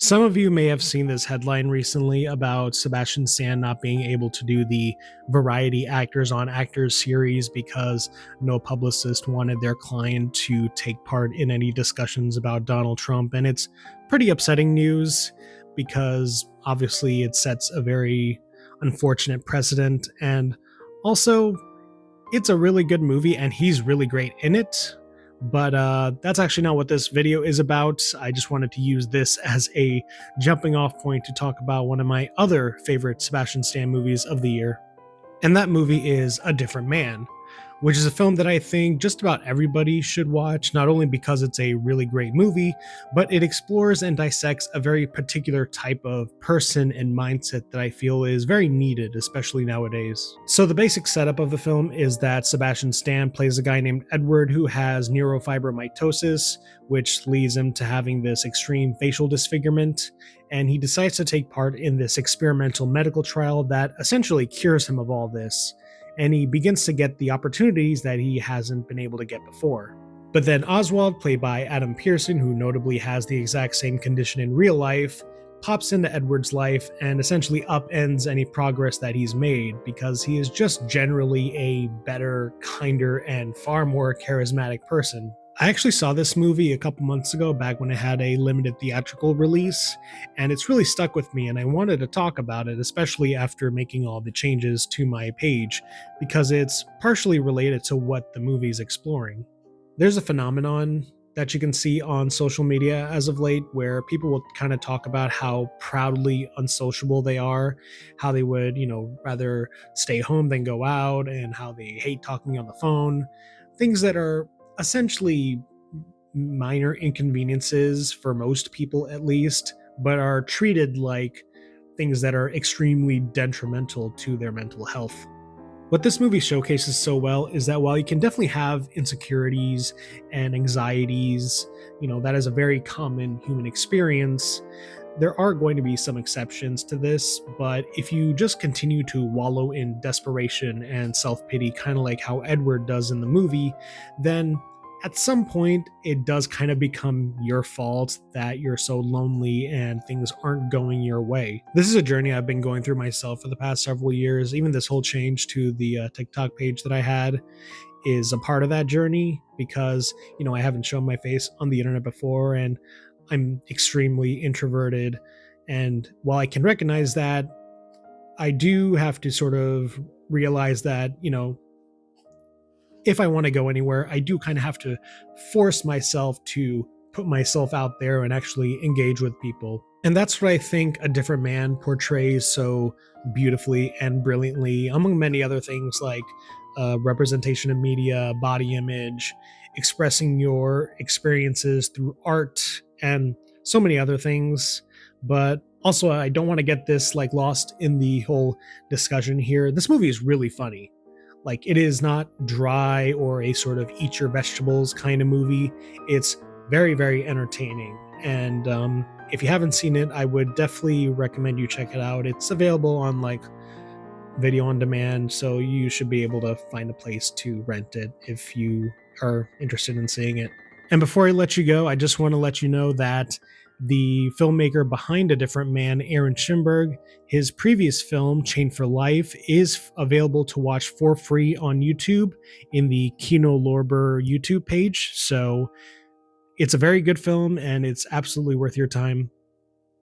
Some of you may have seen this headline recently about Sebastian Stan not being able to do the Variety Actors on Actors series because no publicist wanted their client to take part in any discussions about Donald Trump. And it's pretty upsetting news because obviously it sets a very unfortunate precedent. And also, it's a really good movie and he's really great in it. But that's actually not what this video is about. I just wanted to use this as a jumping off point to talk about one of my other favorite Sebastian Stan movies of the year. And that movie is A Different Man, which is a film that I think just about everybody should watch, not only because it's a really great movie, but it explores and dissects a very particular type of person and mindset that I feel is very needed, especially nowadays. So the basic setup of the film is that Sebastian Stan plays a guy named Edward who has neurofibromatosis, which leads him to having this extreme facial disfigurement, and he decides to take part in this experimental medical trial that essentially cures him of all this, and he begins to get the opportunities that he hasn't been able to get before. But then Oswald, played by Adam Pearson, who notably has the exact same condition in real life, pops into Edward's life and essentially upends any progress that he's made because he is just generally a better, kinder, and far more charismatic person. I actually saw this movie a couple months ago, back when it had a limited theatrical release, and it's really stuck with me, and I wanted to talk about it, especially after making all the changes to my page, because it's partially related to what the movie's exploring. There's a phenomenon that you can see on social media as of late where people will kind of talk about how proudly unsociable they are, how they would, rather stay home than go out, and how they hate talking on the phone. Things that are essentially minor inconveniences for most people, at least, but are treated like things that are extremely detrimental to their mental health. What this movie showcases so well is that while you can definitely have insecurities and anxieties, that is a very common human experience, there are going to be some exceptions to this, but if you just continue to wallow in desperation and self-pity, kind of like how Edward does in the movie, then at some point it does kind of become your fault that you're so lonely and things aren't going your way. This is a journey I've been going through myself for the past several years. Even this whole change to the TikTok page that I had is a part of that journey because, I haven't shown my face on the internet before, and I'm extremely introverted. And while I can recognize that, I do have to sort of realize that, if I want to go anywhere, I do kind of have to force myself to put myself out there and actually engage with people. And that's what I think A Different Man portrays so beautifully and brilliantly, among many other things like representation of media, body image, expressing your experiences through art, and so many other things. But also, I don't want to get this lost in the whole discussion here. This movie is really funny. It is not dry or a sort of eat your vegetables kind of movie. It's very, very entertaining. And if you haven't seen it, I would definitely recommend you check it out. It's available on video on demand, so you should be able to find a place to rent it if you are interested in seeing it. And before I let you go, I just want to let you know that the filmmaker behind A Different Man, Aaron Schimberg, his previous film, Chained for Life, is available to watch for free on YouTube in the Kino Lorber YouTube page. So it's a very good film and it's absolutely worth your time.